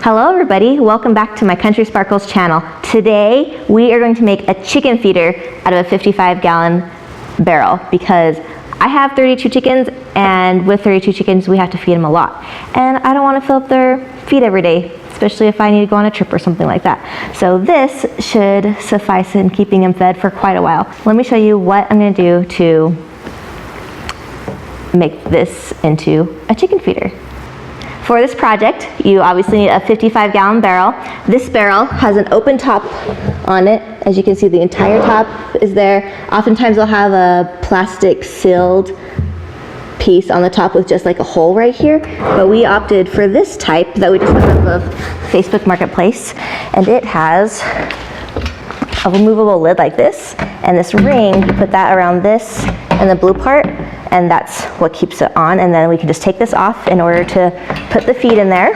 Hello everybody, welcome back to my Country Sparkles channel. Today we are going to make a chicken feeder out of a 55-gallon barrel because I have 32 chickens, and with 32 chickens we have to feed them a lot. And I don't want to fill up their feed every day, especially if I need to go on a trip or something like that. So this should suffice in keeping them fed for quite a while. Let me show you what I'm going to do to make this into a chicken feeder. For this project, you obviously need a 55-gallon barrel. This barrel has an open top on it. As you can see, the entire top is there. Oftentimes they'll have a plastic sealed piece on the top with just like a hole right here, but we opted for this type that we just got off of Facebook Marketplace, and it has a removable lid like this, and this ring, you put that around this and the blue part, and that's what keeps it on. And then we can just take this off in order to put the feed in there.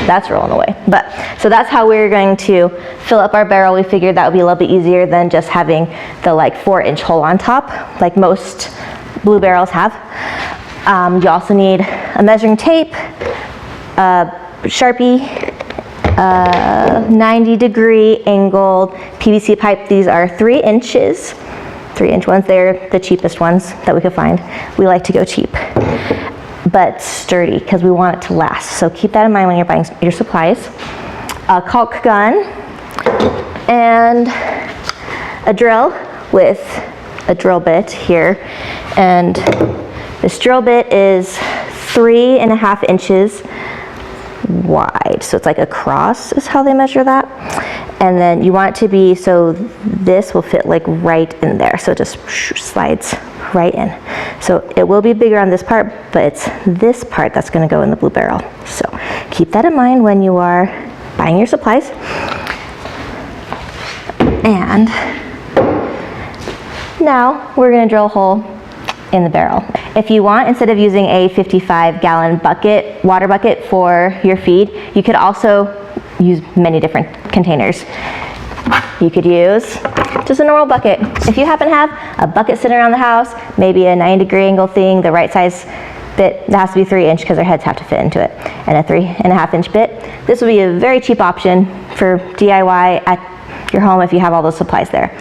That's rolling away. But so that's how we're going to fill up our barrel. We figured that would be a little bit easier than just having the like 4-inch hole on top like most blue barrels have. You also need a measuring tape, a Sharpie, 90-degree angled PVC pipe. These are 3 inches, 3-inch ones. They're the cheapest ones that we could find. We like to go cheap, but sturdy because we want it to last. So keep that in mind when you're buying your supplies. A caulk gun and a drill with a drill bit here. And this drill bit is 3.5 inches wide, so it's like a cross is how they measure that. And then you want it to be so this will fit like right in there, so it just slides right in. So it will be bigger on this part, but it's this part that's going to go in the blue barrel. So keep that in mind when you are buying your supplies. And now we're going to drill a hole in the barrel. If you want, instead of using a 55-gallon bucket, water bucket for your feed, you could also use many different containers. You could use just a normal bucket. If you happen to have a bucket sitting around the house, maybe a 90-degree angle thing, the right size bit, that has to be 3-inch because their heads have to fit into it, and a 3.5-inch bit. This would be a very cheap option for DIY at your home if you have all those supplies there.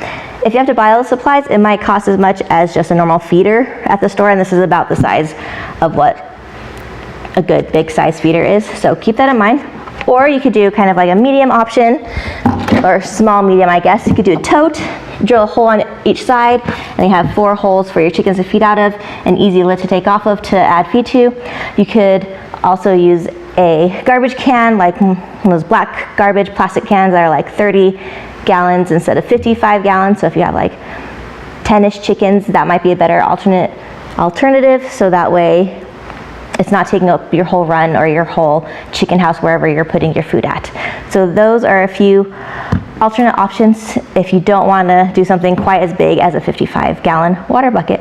If you have to buy all the supplies, it might cost as much as just a normal feeder at the store, and this is about the size of what a good big size feeder is. So keep that in mind. Or you could do kind of like a medium option, or small medium, I guess. You could do a tote, drill a hole on each side, and you have 4 holes for your chickens to feed out of, an easy lid to take off of to add feed to. You could also use a garbage can, like those black garbage plastic cans that are like 30 gallons instead of 55 gallons. So if you have like 10-ish chickens, that might be a better alternative, so that way it's not taking up your whole run or your whole chicken house wherever you're putting your food at. So those are a few alternate options if you don't want to do something quite as big as a 55-gallon water bucket.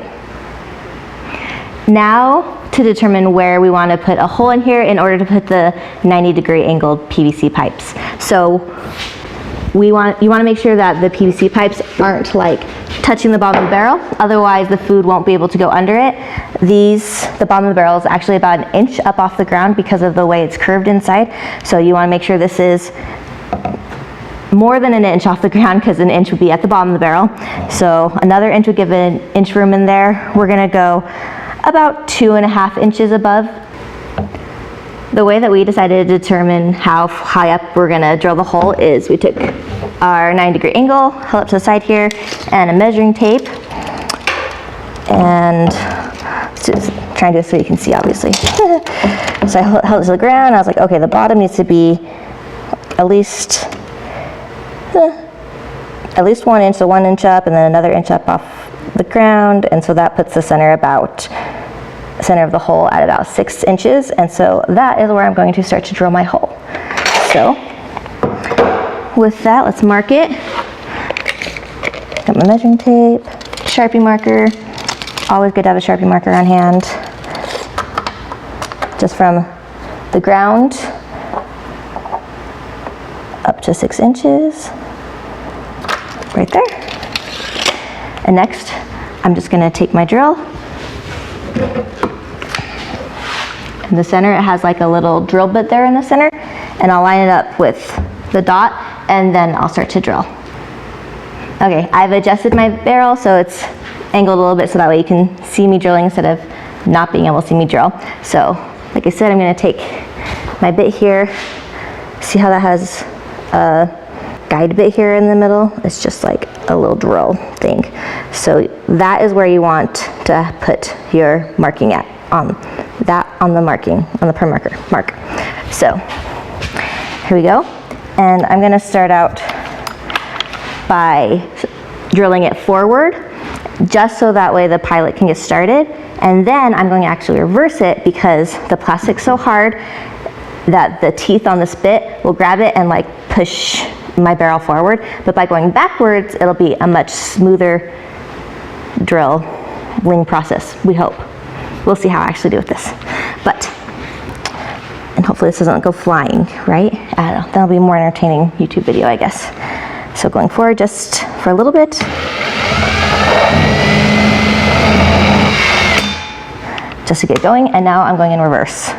Now to determine where we want to put a hole in here in order to put the 90-degree angled PVC pipes. So you want to make sure that the PVC pipes aren't like touching the bottom of the barrel, otherwise the food won't be able to go under it. The bottom of the barrel is actually about 1 inch up off the ground because of the way it's curved inside. So you want to make sure this is more than 1 inch off the ground, because 1 inch would be at the bottom of the barrel. So another inch would give it 1 inch room in there. We're going to go about 2.5 inches above. The way that we decided to determine how high up we're going to drill the hole is we took our 90-degree angle, held up to the side here, and a measuring tape, and just trying to do this so you can see, obviously. So I held it to the ground. I was like, okay, the bottom needs to be at least 1 inch, so 1 inch up, and then another inch up off the ground, and so that puts the center of the hole at about 6 inches, and so that is where I'm going to start to drill my hole. So with that, let's mark it. Got my measuring tape, Sharpie marker. Always good to have a Sharpie marker on hand. Just from the ground up to 6 inches, right there. And next, I'm just going to take my drill in the center, it has like a little drill bit there in the center, and I'll line it up with the dot, and then I'll start to drill. Okay, I've adjusted my barrel so it's angled a little bit so that way you can see me drilling instead of not being able to see me drill. So, like I said, I'm gonna take my bit here. See how that has a guide bit here in the middle? It's just like a little drill thing. So that is where you want to put your marking at, on the marking, on the per mark. So here we go. And I'm gonna start out by drilling it forward, just so that way the pilot can get started. And then I'm going to actually reverse it because the plastic's so hard that the teeth on this bit will grab it and like push my barrel forward. But by going backwards, it'll be a much smoother drilling process, we hope. We'll see how I actually do with this. And hopefully this doesn't go flying, right? I don't know, that'll be a more entertaining YouTube video, I guess. So going forward just for a little bit. Just to get going, and now I'm going in reverse.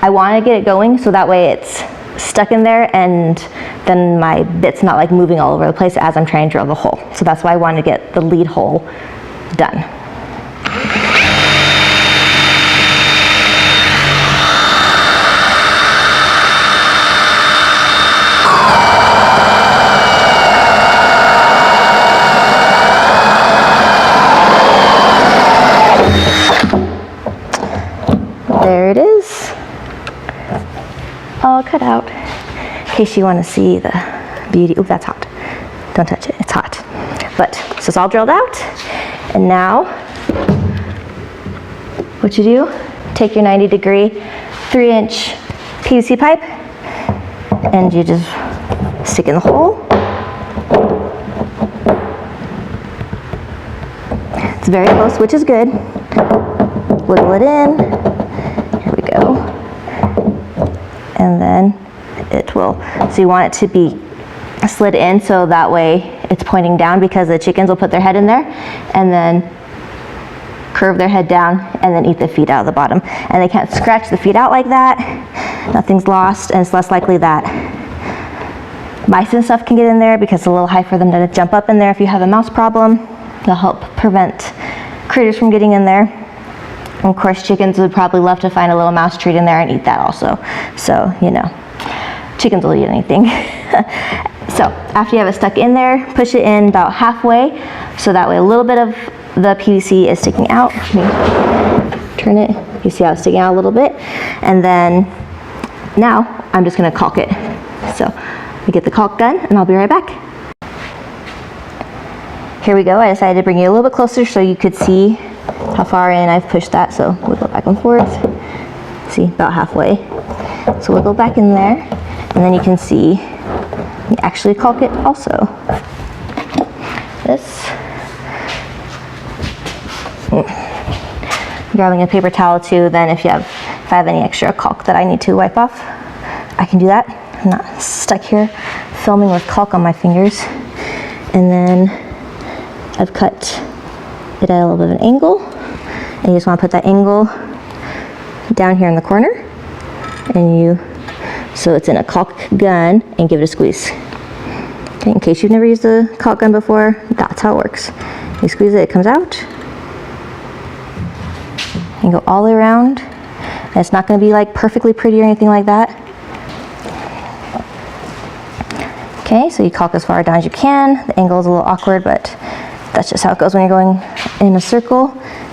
I want to get it going so that way it's stuck in there and then my bit's not like moving all over the place as I'm trying to drill the hole. So that's why I want to get the lead hole done. There it is, all cut out, in case you want to see the beauty. Ooh, that's hot. Don't touch it, it's hot. But, so it's all drilled out, and now, what you do, take your 90-degree 3-inch PVC pipe, and you just stick in the hole. It's very close, which is good. Wiggle it in. And then it will, so you want it to be slid in so that way it's pointing down, because the chickens will put their head in there and then curve their head down and then eat the feet out of the bottom. And they can't scratch the feet out like that. Nothing's lost, and it's less likely that mice and stuff can get in there because it's a little high for them to jump up in there. If you have a mouse problem, they'll help prevent critters from getting in there. And of course, chickens would probably love to find a little mouse treat in there and eat that also. So, you know, chickens will eat anything. So after you have it stuck in there, push it in about halfway, so that way a little bit of the PVC is sticking out. Let me turn it. You see how it's sticking out a little bit? And then now I'm just gonna caulk it. So we get the caulk gun and I'll be right back. Here we go. I decided to bring you a little bit closer so you could see how far in I've pushed that. So we'll go back and forth. See, about halfway. So we'll go back in there, and then you can see we actually caulk it also. This. Grabbing a paper towel too, then if I have any extra caulk that I need to wipe off, I can do that. I'm not stuck here filming with caulk on my fingers. And then I've cut it at a little bit of an angle, and you just want to put that angle down here in the corner, and so it's in a caulk gun, and give it a squeeze. Okay, in case you've never used a caulk gun before, that's how it works. You squeeze it, it comes out, and go all the way around. And it's not going to be like perfectly pretty or anything like that. Okay, so you caulk as far down as you can. The angle is a little awkward, but that's just how it goes when you're going in a circle.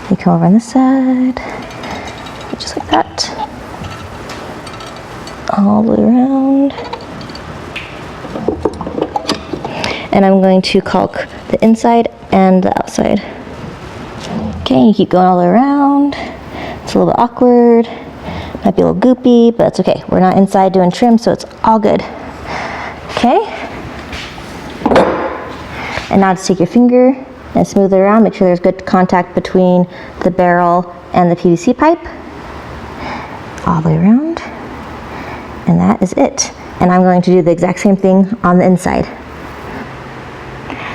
You come over on this side, just like that, all the way around. And I'm going to caulk the inside and the outside. Okay, you keep going all the way around. It's a little bit awkward, might be a little goopy, but it's okay. We're not inside doing trim, so it's all good. Okay. And now just take your finger and smooth it around. Make sure there's good contact between the barrel and the PVC pipe. All the way around. And that is it. And I'm going to do the exact same thing on the inside.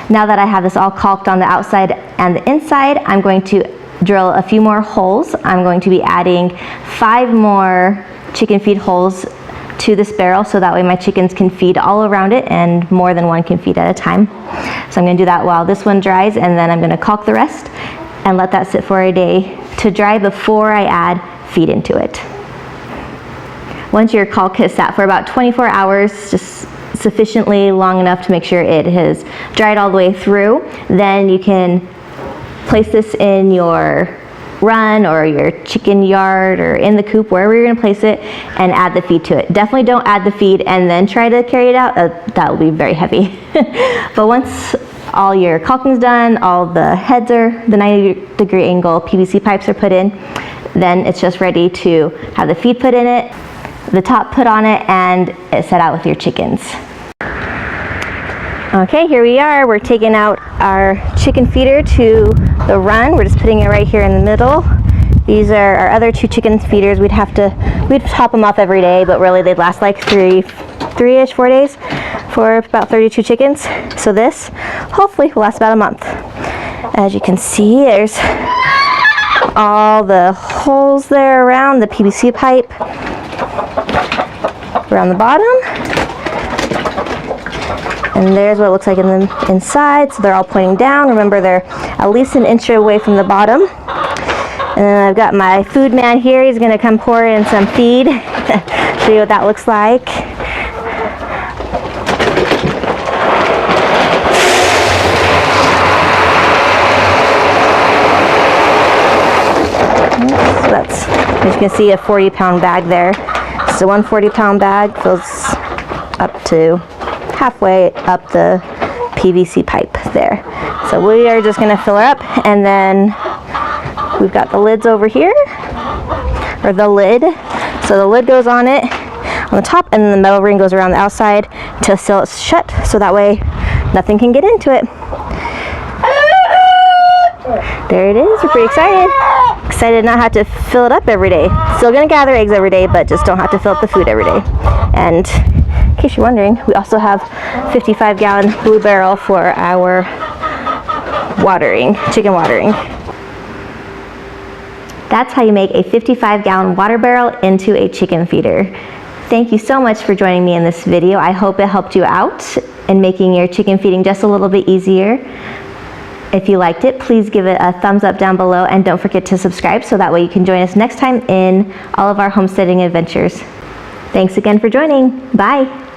Now that I have this all caulked on the outside and the inside, I'm going to drill a few more holes. I'm going to be adding 5 more chicken feed holes to this barrel, so that way my chickens can feed all around it and more than one can feed at a time. So I'm going to do that while this one dries, and then I'm going to caulk the rest and let that sit for a day to dry before I add feed into it. Once your caulk has sat for about 24 hours, just sufficiently long enough to make sure it has dried all the way through, then you can place this in your run or your chicken yard or in the coop, wherever you're going to place it, and add the feed to it. Definitely don't add the feed and then try to carry it out. That will be very heavy. But once all your caulking's done, all the heads are, the 90-degree angle PVC pipes are put in, then it's just ready to have the feed put in it, the top put on it, and it's set out with your chickens. Okay, here we are. We're taking out our chicken feeder to the run. We're just putting it right here in the middle. These are our other 2 chicken feeders. We'd top them off every day, but really they'd last like 4 days for about 32 chickens. So this hopefully will last about a month. As you can see, there's all the holes there around the PVC pipe around the bottom. And there's what it looks like in the inside. So they're all pointing down. Remember, they're at least an inch away from the bottom. And then I've got my food man here. He's going to come pour in some feed. Show you what that looks like. So that's, as you can see, a 40-pound bag there. So one 40-pound bag fills up to halfway up the PVC pipe there. So we are just going to fill her up, and then we've got the lids over here, or the lid. So the lid goes on it on the top, and then the metal ring goes around the outside to seal it shut, so that way nothing can get into it. There it is. We're pretty excited. Excited to not have to fill it up every day. Still going to gather eggs every day, but just don't have to fill up the food every day. And in case you're wondering, we also have 55-gallon blue barrel for our chicken watering. That's how you make a 55-gallon water barrel into a chicken feeder. Thank you so much for joining me in this video. I hope it helped you out in making your chicken feeding just a little bit easier. If you liked it, please give it a thumbs up down below, and don't forget to subscribe so that way you can join us next time in all of our homesteading adventures. Thanks again for joining. Bye.